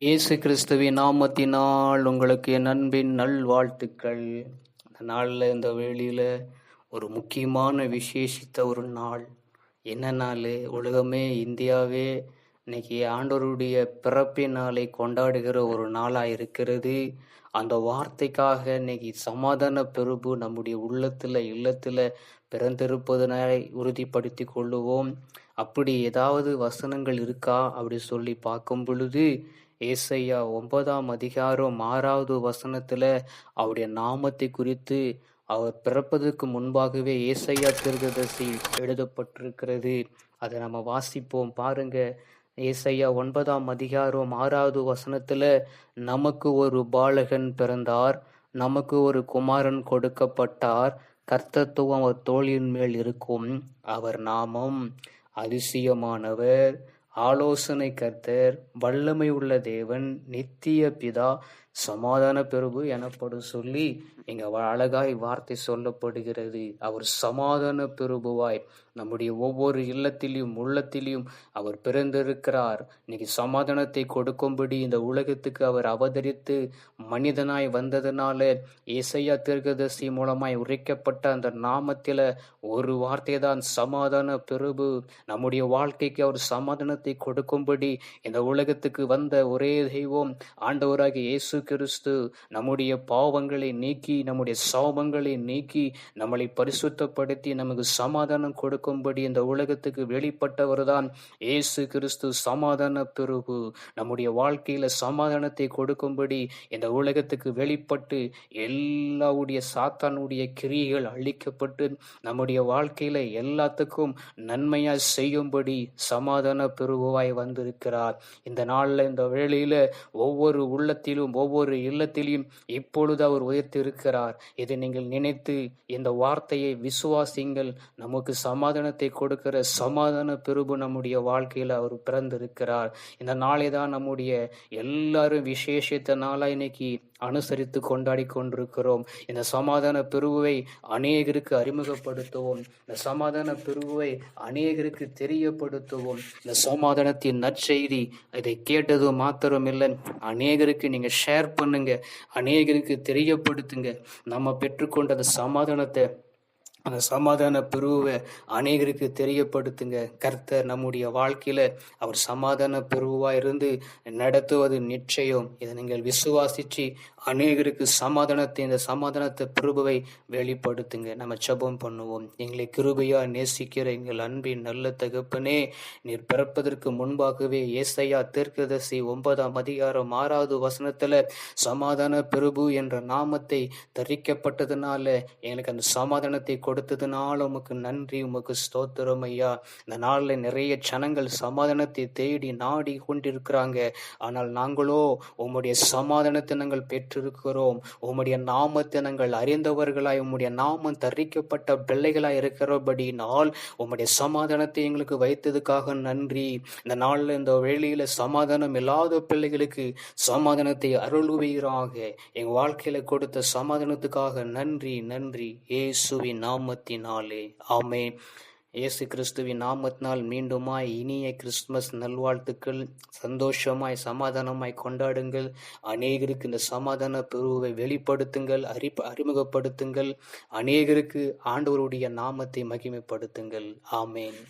இயேசு கிறிஸ்துவின் நாமத்தினால் உங்களுக்கு என் அன்பின் நல்வாழ்த்துக்கள். இந்த நாளில் இந்த வேளையில் ஒரு முக்கியமான விசேஷித்த ஒரு நாள். என்ன நாள்? உலகமே, இந்தியாவே இன்னைக்கு ஆண்டவருடைய பிறப்பின் நாளை கொண்டாடுகிற ஒரு நாளாக இருக்கிறது. அந்த வார்த்தைக்காக இன்னைக்கு சமாதான பிரபு நம்முடைய உள்ளத்தில் இல்லத்தில் பிறந்திருப்பதனை உறுதிப்படுத்தி கொள்ளுவோம். அப்படி ஏதாவது வசனங்கள் இருக்கா அப்படி சொல்லி பார்க்கும் பொழுது, ஏசையா 9ஆம் அதிகாரம் 6வது வசனத்துல அவருடைய நாமத்தை குறித்து அவர் பிறப்பதற்கு முன்பாகவே ஏசையா தீர்க்கதரிசி எழுதப்பட்டிருக்கிறது. அதை நம்ம வாசிப்போம். பாருங்க, ஏசையா 9ஆம் அதிகாரம் 6வது வசனத்துல, நமக்கு ஒரு பாலகன் பிறந்தார், நமக்கு ஒரு குமாரன் கொடுக்கப்பட்டார், கர்த்தத்துவம் அவர் தோளின் மேல் இருக்கும், அவர் நாமம் அதிசயமானவர், ஆலோசனை கர்த்தர், வல்லமை உள்ள தேவன், நித்திய பிதா, சமாதான பிரபு எனப்படும் சொல்லி இங்க அழகாய் வார்த்தை சொல்லப்படுகிறது. அவர் சமாதான பிரபுவாய் நம்முடைய ஒவ்வொரு இல்லத்திலும் உள்ளத்திலும் அவர் பிறந்திருக்கிறார். இன்னைக்கு சமாதானத்தை கொடுக்கும்படி இந்த உலகத்துக்கு அவர் அவதரித்து மனிதனாய் வந்ததுனால ஏசையா தீர்க்கதரிசி மூலமாய் உரைக்கப்பட்ட அந்த நாமத்தில ஒரு வார்த்தை தான் சமாதான பிரபு. நம்முடைய வாழ்க்கைக்கு அவர் சமாதானத்தை கொடுக்கும்படி இந்த உலகத்துக்கு வந்த ஒரே தெய்வம் ஆண்டவராகிய இயேசு கிறிஸ்து. நம்முடைய பாவங்களை நீக்கி, நம்முடைய சாபங்களை நீக்கி, நம்மளை பரிசுத்தப்படுத்தி நமக்கு சமாதானம் கொடுக்கும்படி இந்த உலகத்துக்கு வெளிப்பட்டவர் தான் இயேசு கிறிஸ்து, சமாதான பிரபு. நம்முடைய வாழ்க்கையில சமாதானத்தை கொடுக்கும்படி இந்த உலகத்துக்கு வெளிப்பட்டு எல்லாவுடைய சாத்தானுடைய கிரியைகள் அழிக்கப்பட்டு நம்முடைய வாழ்க்கையில எல்லாத்துக்கும் நன்மையா செய்யும்படி சமாதான பிரபுவாய் வந்திருக்கிறார். இந்த நாள்ல இந்த வேளையில ஒவ்வொரு உள்ளத்திலும் ஒவ்வொரு இல்லத்திலும் இப்பொழுது அவர் உயர்த்திருக்கிறார். இதை நீங்கள் நினைத்து இந்த வார்த்தையை விசுவாசிங்கள். நமக்கு சமாதானத்தை கொடுக்கிற சமாதான பிரபு நம்முடைய வாழ்க்கையில அவர் பிறந்திருக்கிறார். இந்த நாளை தான் நம்முடைய எல்லாரும் விசேஷித்த நாளா இன்னைக்கு அனுசரித்து கொண்டாடி கொண்டிருக்கிறோம். இந்த சமாதான பிரபுவை அநேகருக்கு அறிமுகப்படுத்துவோம். இந்த சமாதான பிரபுவை அநேகருக்கு தெரியப்படுத்துவோம். இந்த சமாதானத்தின் நற்செய்தி இதை கேட்டது மாத்திரமில்லை, அநேகருக்கு நீங்க ஷேர் பண்ணுங்க, அநேகருக்கு தெரியப்படுத்துங்க. நம்ம பெற்றுக்கொண்ட அந்த சமாதான பிரபுவை அநேகருக்கு தெரியப்படுத்துங்க. கர்த்தர் நம்முடைய வாழ்க்கையில அவர் சமாதான பிரபுவா இருந்து நடத்துவது நிச்சயம். இதை நீங்கள் விசுவாசிச்சு அநேகருக்கு இந்த சமாதானத்தை பிரபுவை வெளிப்படுத்துங்க. நம்ம ஜெபம் பண்ணுவோம். எங்களை கிருபையா நேசிக்கிற எங்கள் அன்பின் நல்ல தகப்பனே, நீர் பிறப்பதற்கு முன்பாகவே ஏசையா தீர்க்கதரிசி 9ஆம் அதிகாரம் 6வது வசனத்துல சமாதான பிரபு என்ற நாமத்தை தரிக்கப்பட்டதுனால எங்களுக்கு அந்த சமாதானத்தை கொடுத்ததுனால உமக்கு நன்றி, உமக்கு ஸ்தோத்திரம் ஐயா. இந்த நாளில் நிறைய ஜனங்கள் சமாதானத்தை தேடி நாடி கொண்டிருக்கிறாங்க. ஆனால் நாங்களோ உம்முடைய சமாதானத்தை நாங்கள் பெற்றிருக்கிறோம். உம்முடைய நாமத்தை நாங்கள் அறிந்தவர்களாய், உம்முடைய நாமம் தரிக்கப்பட்ட பிள்ளைகளாய் இருக்கிறபடினால் உம்முடைய சமாதானத்தை எங்களுக்கு வைத்ததுக்காக நன்றி. இந்த நாளில் இந்த வேளையில சமாதானம் இல்லாத பிள்ளைகளுக்கு சமாதானத்தை அருள்வீராக. எங்க வாழ்க்கையில கொடுத்த சமாதானத்துக்காக நன்றி. இயேசுவின் நாமத்தினாலே ஆமென். இயேசு கிறிஸ்துவின் நாமத்தினால் மீண்டுமாய் இனிய கிறிஸ்துமஸ் நல்வாழ்த்துக்கள். சந்தோஷமாய் சமாதானமாய் கொண்டாடுங்கள். அநேகருக்கு இந்த சமாதான பிரபுவை வெளிப்படுத்துங்கள், அறிமுகப்படுத்துங்கள். அநேகருக்கு ஆண்டவருடைய நாமத்தை மகிமைப்படுத்துங்கள். ஆமென்.